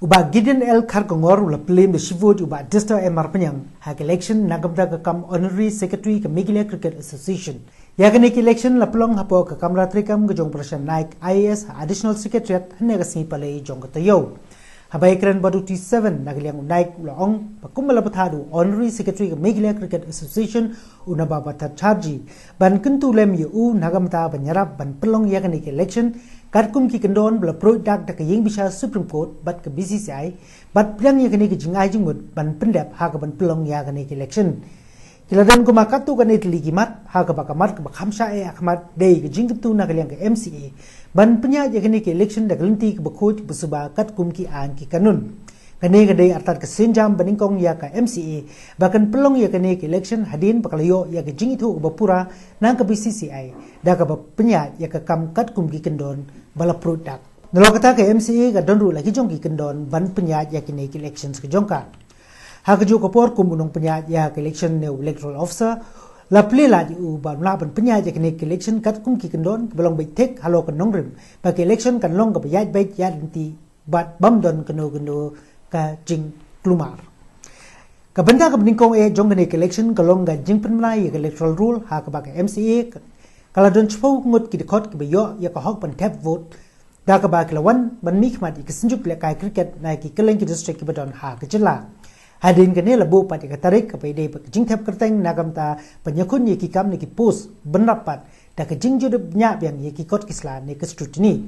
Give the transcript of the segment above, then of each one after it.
Uba Gideon el Karkongor ula play the shivot uba Dister Marpanyang hak election nagamda ka kam honorary secretary ka Meghalaya Cricket Association. Yaganik election la plong hapo ka kamratri kam gajong prashan naik IAS additional secretariat hanaga sipalay jong katayo. Habay kran badu T7 nagaliang naik ula ong pakumala patadu honorary secretary ka Meghalaya Cricket Association una babata charge ban kentulem yu nagamta banyarap ban pelong yaganik election Katkum ki kendon bela produk dak yang bisa Supreme Court bat ke BCCI bat priang ya kene ki jingai jingmut ban pendap ha ka ban pelong ya kene ki election kiladan ko makatu kan it ligimat ha ka bakamat ka bakhamsa e akmat dei ki jingtu na kaliang ke MCA ban penya ya kene ki election dak lenti ki bakot busuba katkum ki an ki kanun kene ka dei atat ke senjam baningkong ya ka MCA bakan pelong ya kene ki election hadin pakalayo ya ke jingitu bapura nang ke BCCI dak ka penya ya ka kam katkum ki kendon bala produk. Nalo kata ke MCA ka donru lagi jong ki kendon ban penyat ya kini elections ke jongka. Ha ke jo kopor kumunong penyat ya ke election ne electoral officer la plela di u ban la ban penyat ya kini election kat kum ki kendon belong bai tek halo kan nongrim ba ke election kan long ka bayat bai ya nanti bat bam don keno ka jing klumar. Ka benda ka beningkong e jong kini election ka long ga jing penmlai ya electoral rule ha ka ba ke MCA kalau don cepu ngut ki dekot ki bayo ya ka hok ban tap vote da ka ba klawan ban mi khmat ki senjuk le kai cricket na ki keleng ki district ki badon ha ka jela hadin ka ne labo pat ka tarik ka pede pa jing tap kerteng nagam ta panyakun ye ki kam ne ki post benrapat da ka jing jod nya byang ye ki kot kisla ne ka scrutiny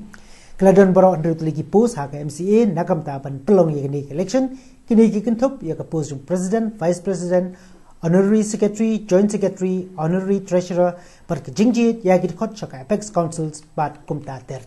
kladon baro ndrut li ki post ha ka MCA nagam ta ban pelong ye ni election kini ki kenthop ya ka post president vice president honorary secretary, joint secretary, honorary treasurer, per kejingjit ya git khot chaka apex councils bat kumta ter.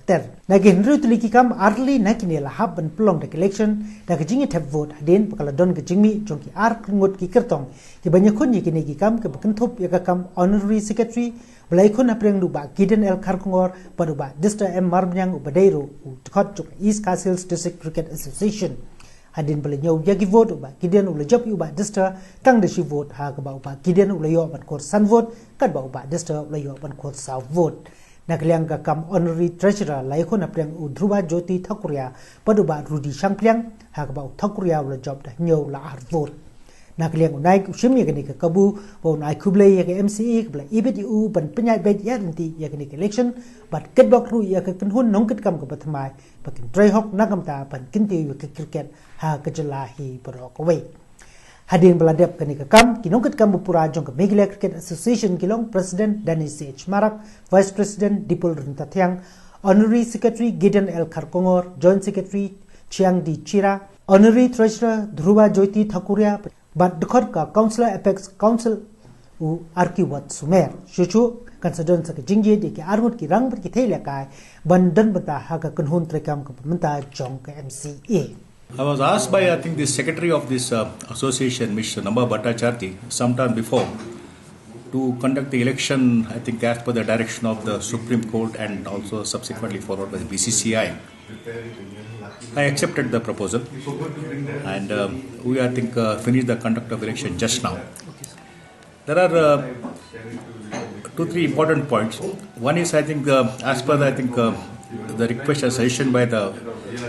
Nagin rutli kikam arli nakini lahab ban pelong dak election dak kejingi tap vote hadin pakala don kejingmi jongki ar ngut ki kertong ki banyak kun yikini kikam ke bekentop ya kam honorary secretary belai kun apreng du ba Gideon el Karkongor padu ba Dister Marpanyang ubadeiro khot chok East Castles District Cricket Association. Hadin bela nyau yagi vote uba Gideon ula job uba Dister tang de shi vote ha ka ba uba Gideon ula yo ban court sun vote kat ba uba Dister ula yo ban court south vote nakliang ka kam honorary treasurer lai khon apreng u Dhruva Jyoti Thakuria padu ba Rudi Shangplyang ha ka ba Thakuria ula job da nyau la ar vote nakliang unai ku shimi ka ni ka kabu bo nai khuble ya ka MCA bla ibet u ban penyai bet ya nanti ya ka ni election bat ket bak ru ya ka kenhun nong ket kam ka batmai pakin try hok nagam ta pan kinti yu ka cricket ha kejelahi berokwe. Hadin beladap kani kam kinong ket kam pura jong ke Meghalaya Cricket Association kilong President Danis H. Marak, Vice President Dipul Rintathyang, Honorary Secretary Gideon L. Karkongor, Joint Secretary Chiang Di Chira, Honorary Treasurer Dhruva Jyoti Thakuria, but dekot ka Councillor Apex Council u Arkiwat Sumer. Shuchu kansadon sa kejingye di ke armut ki rang ber ki thele kai bandan bata ha ka kunhun trekam ka pementa jong ke MCA. I was asked by, I think, the secretary of this association, Mr. Namba Bhattacharya, sometime before, to conduct the election, I think, as per the direction of the Supreme Court and also subsequently followed by the BCCI. I accepted the proposal and we, I think, finished the conduct of election just now. There are 2-3 important points. One is, I think, as per the, I think, the request and suggestion by the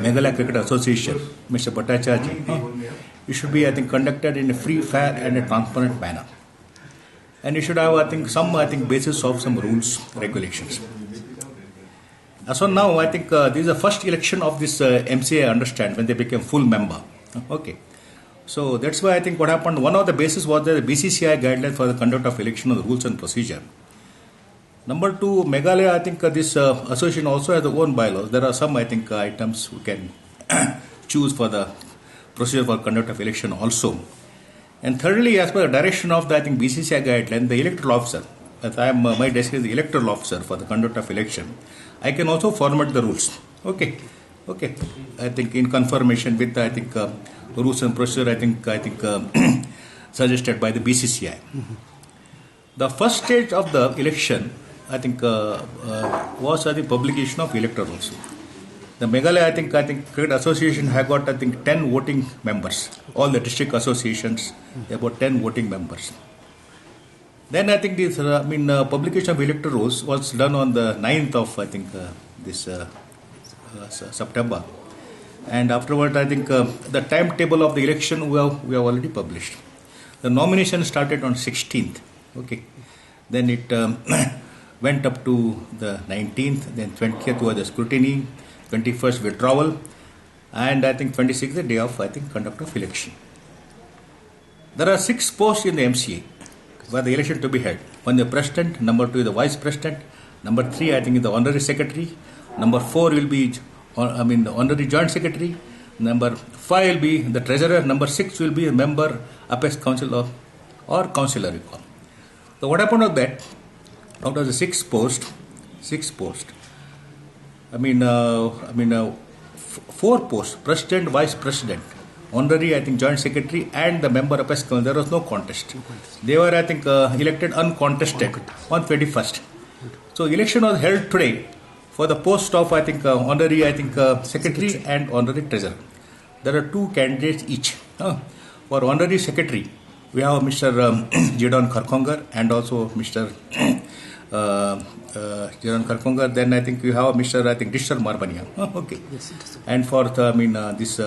Meghalaya Cricket Association, Mr. Bhattacharya, it should be, I think, conducted in a free, fair and a transparent manner. And it should have, I think, some, I think, basis of some rules, regulations. So now, I think, this is the first election of this MCA, I understand, when they became full member. Okay. So that's why I think what happened, one of the basis was the BCCI guidelines for the conduct of election of the rules and procedure. Number two, Meghalaya, I think this association also has their own bylaws. There are some, I think, items we can choose for the procedure for conduct of election also. And thirdly, as per the direction of the, I think, BCCI guideline, the electoral officer, as I am, my desk is the electoral officer for the conduct of election, I can also format the rules. Okay. I think in confirmation with, I think, rules and procedure, I think, suggested by the BCCI. The first stage of the election, I think, was the publication of electoral rules. The Meghalaya, I think, Cricket Association had got, I think, 10 voting members. All the district associations, about 10 voting members. Then I think this, publication of electoral rules was done on the 9th of, I think, this September. And afterward, I think the timetable of the election we have already published. The nomination started on 16th. Okay. Then it went up to the 19th. Then 20th was the scrutiny. 21st withdrawal. And I think 26th the day of, I think, conduct of election. There are 6 posts in the MCA where the election to be held. One the president, number 2 is the vice president, number 3 I think is the honorary secretary, number 4 will be the honorary joint secretary, number 5 will be the treasurer, number 6 will be a member apex council or councillor we call. So what happened was that out of the 6 posts, 4 posts, president, vice president, honorary, I think, joint secretary and the member apex council, there was no contest. They were, I think, elected uncontested on 21st. So election was held today for the post of, I think, honorary, I think, secretary and honorary treasurer. There are 2 candidates each. For honorary secretary, we have Mr. Gideon and also Mr. Gideon Karkongar. Then I think we have Mr. I think Dister Marbania. Okay. Yes, and for the, this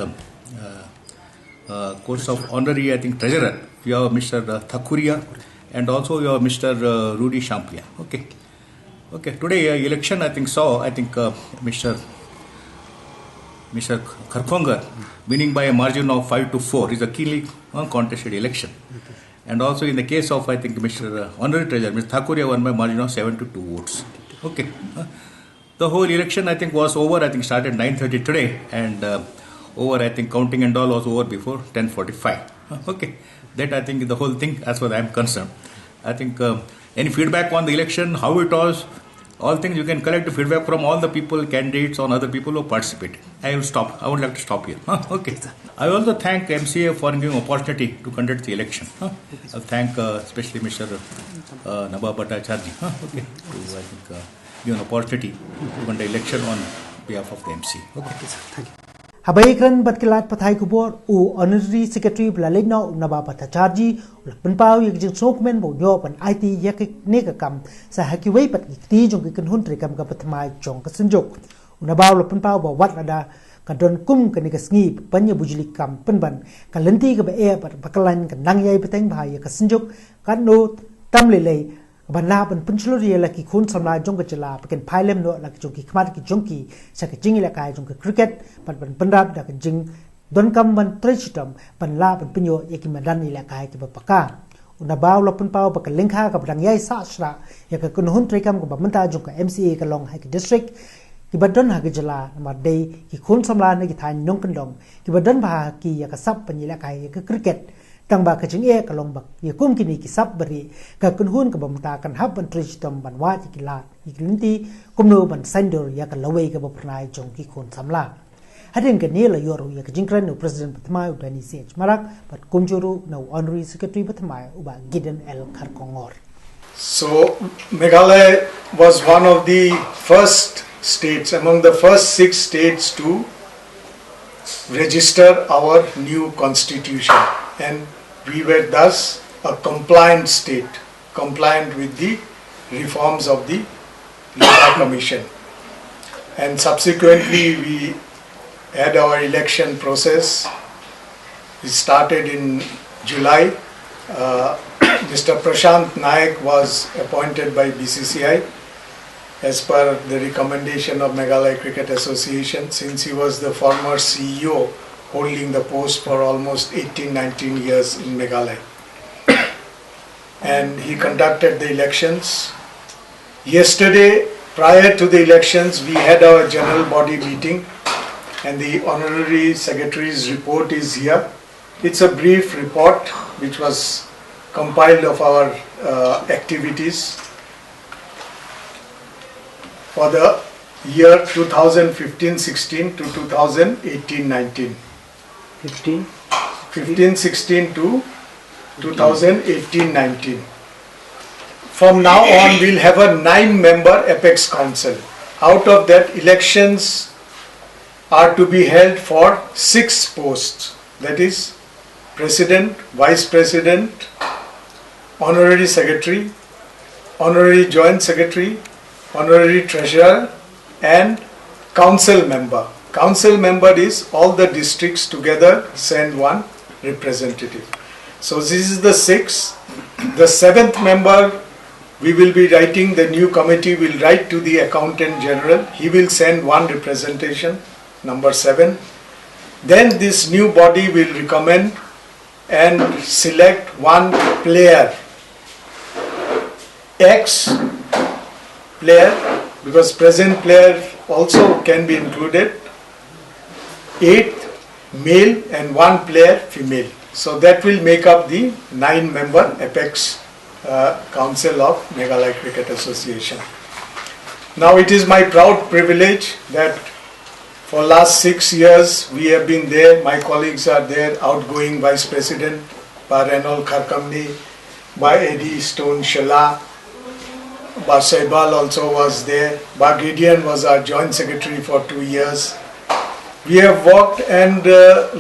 course of honorary, I think, treasurer, we have Mr. Thakuria and also we have Mr. Rudy Champia. Okay. Okay. Today election, I think, saw, I think, Mr. Karkongar winning by a margin of 5-4 is a keenly contested election. Okay. And also in the case of, I think, Mr. Honorary Treasurer, Mr. Thakuria won by margin of 7-2 votes. Okay. The whole election, I think, was over. I think started 9:30 today, and over, I think, counting and all was over before 10:45. Okay. That, I think, the whole thing, as far as I am concerned. I think any feedback on the election, how it was, all things you can collect feedback from all the people, candidates, on other people who participated. I will stop. I would like to stop here. Okay. I also thank MCA for giving opportunity to conduct the election. I thank especially Mr. Naba Bhattacharya. Okay. To, I think, give an opportunity to conduct election on behalf of the MCA. Okay. Thank you. Habaikran batkilat pathai kubor u honorary secretary blalena Naba Bhattacharya penpau yak jing sokmen bo nyo pan IT yak neka kam sa hakiwei pat ti jong kan hun tri kam ka patmai jong ka senjok unabau lo penpau bo wat ada kadon kum kan ka sngi panya bujili kam penban kalenti ka ba e pat bakalan kan nang yai peteng bhai ka senjok kan no tam le ban la ban punchloria la ki khun samla jong ka chela paken phailem no la ki jong ki khmat ki jong ki sa ka jing la kai jong ka cricket pat ban panrap da ka jing don kam ban trichitam ban la ban pinyo yaki madan ni la kai ki ba paka una baw la pun paw ba ka lengkha ka bang yai sa sra ya ka kun hun trikam ko ba manta jong ka MCA ka long hai ki district ki badon ha ki jala ma dei ki khun samla ne ki than nong kan dong ki badon ba ki ya ka sap pan ni la kai ka cricket tang ba ka jing e ka long bak ye kum ki ni ki sap bari ka kun hun ka bam ta kan hab ban trichitam ban wa ki la iklinti kum no ban sandor ya ka lawei ka ba pranai jong ki khun samla hadin ka ne la yor ya ka jingkran no president patmai udani sech marak pat kumjuru no honorary secretary patmai uba Gideon L Karkongor. So Meghalaya was one of the first states, among the first 6 states to register our new constitution, and we were thus a compliant state, compliant with the reforms of the Labour Commission. And subsequently we had our election process. It started in July. Mr. Prashant Naik was appointed by BCCI as per the recommendation of Meghalaya Cricket Association, since he was the former CEO holding the post for almost 18-19 years in Meghalaya. And he conducted the elections. Yesterday, prior to the elections, we had our general body meeting, and the honorary secretary's report is here. It's a brief report which was compiled of our activities for the year 2015-16 to 2018-19. 15-16 to 2018-19. From now on, we'll have a 9-member Apex Council. Out of that, elections are to be held for 6 posts. That is, President, Vice President, Honorary Secretary, Honorary Joint Secretary, Honorary Treasurer and Council Member. council member is all the districts together send one representative. So this is the 6th. The 7th member, we will be writing, the new committee will write to the accountant general. He will send one representation, number 7. Then this new body will recommend and select one player, ex-player, because present player also can be included, 8 male and 1 player female. So that will make up the 9-member Apex Council of Meghalaya Cricket Association. Now it is my proud privilege that for last 6 years we have been there. My colleagues are there, outgoing Vice President by Renol Kharkamni, by Eddie Stone Shala, by Saibal also was there, by Gideon was our Joint Secretary for 2 years. We have worked, and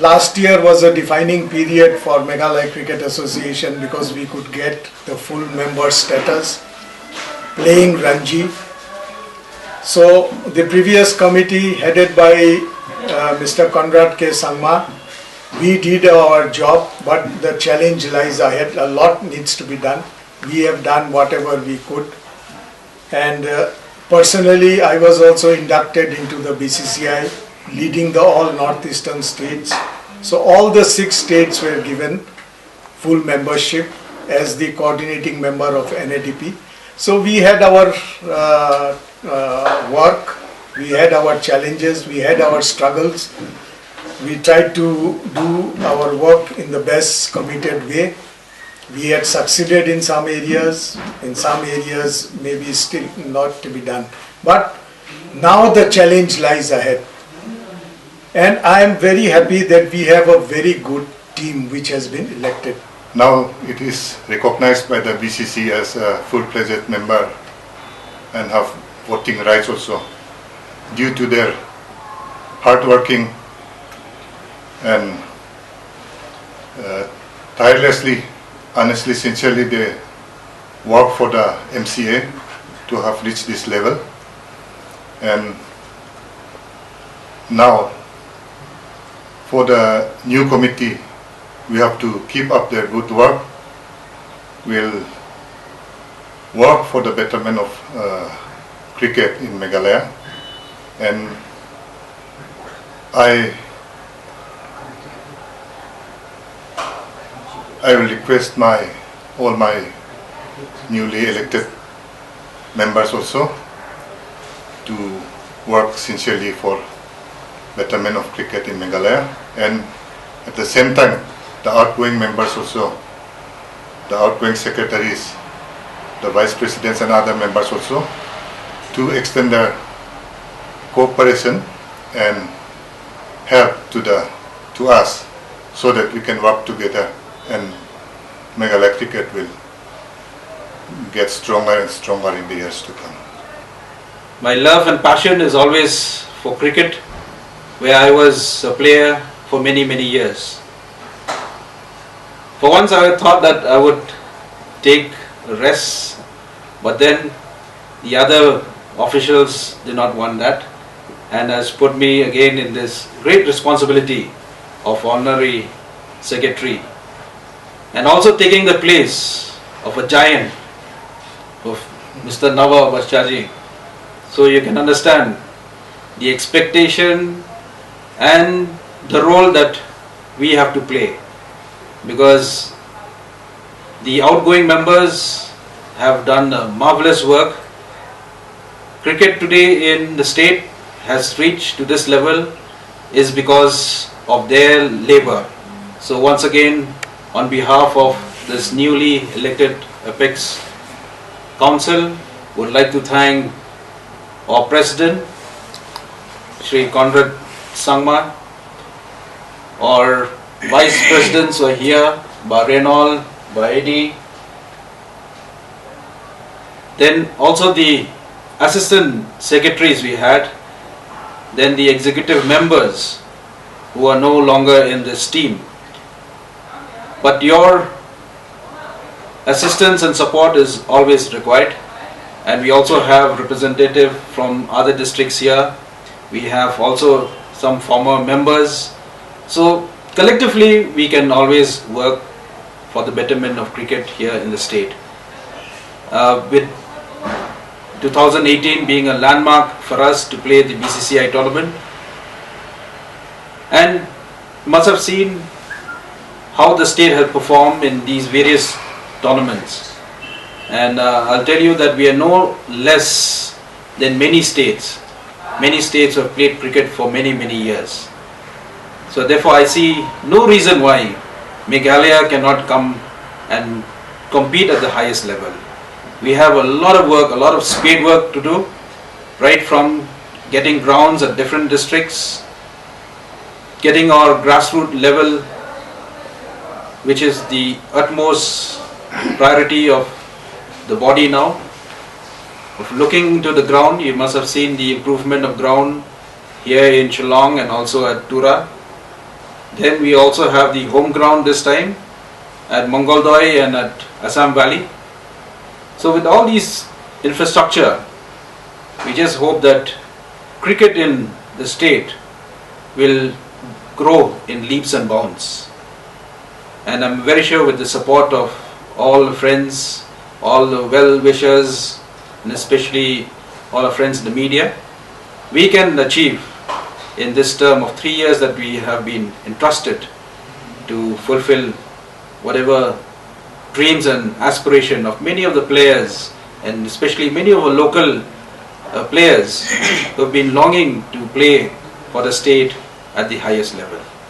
last year was a defining period for Meghalaya Cricket Association because we could get the full member status, playing Ranji. So the previous committee headed by Mr. Conrad K. Sangma, we did our job, but the challenge lies ahead. A lot needs to be done. We have done whatever we could. And personally, I was also inducted into the BCCI, leading the all northeastern states. So all the 6 states were given full membership as the coordinating member of NADP. So we had our work, we had our challenges, we had our struggles. We tried to do our work in the best committed way. We had succeeded in some areas maybe still not to be done. But now the challenge lies ahead. And I am very happy that we have a very good team which has been elected. Now it is recognized by the BCC as a full-fledged member and have voting rights also due to their hard working and tirelessly, honestly, sincerely they work for the MCA to have reached this level. And now for the new committee, we have to keep up their good work. We'll work for the betterment of cricket in Meghalaya, and I will request all my newly elected members also to work sincerely for betterment of cricket in Meghalaya, and at the same time the outgoing members also, the outgoing secretaries, the vice presidents and other members also, to extend their cooperation and help to us so that we can work together and Meghalaya cricket will get stronger and stronger in the years to come. My love and passion is always for cricket, where I was a player for many, many years. For once I thought that I would take a rest, but then the other officials did not want that, and has put me again in this great responsibility of honorary secretary, and also taking the place of a giant of Mr. Nava Bhattacharya. So you can understand the expectation and the role that we have to play, because the outgoing members have done a marvelous work. Cricket today in the state has reached to this level is because of their labor. So once again, on behalf of this newly elected Apex Council, would like to thank our President, Shri Conrad Sangma, our Vice Presidents who are here, by Renol, by Eddie, then also the Assistant Secretaries we had, then the executive members who are no longer in this team. But your assistance and support is always required, and we also have representative from other districts here. We have also some former members. So collectively we can always work for the betterment of cricket here in the state. With 2018 being a landmark for us to play the BCCI tournament, and you must have seen how the state has performed in these various tournaments, and I'll tell you that we are no less than many states. Many states have played cricket for many years. So therefore I see no reason why Meghalaya cannot come and compete at the highest level. We have a lot of work, a lot of spade work to do, right from getting grounds at different districts, getting our grassroots level, which is the utmost priority of the body now. If looking to the ground, you must have seen the improvement of ground here in Shillong and also at Tura. Then we also have the home ground this time at Mongoldoy and at Assam Valley. So with all these infrastructure, we just hope that cricket in the state will grow in leaps and bounds. And I'm very sure with the support of all the friends, all the well-wishers, and especially all our friends in the media, we can achieve in this term of 3 years that we have been entrusted to fulfill whatever dreams and aspiration of many of the players, and especially many of our local players who have been longing to play for the state at the highest level.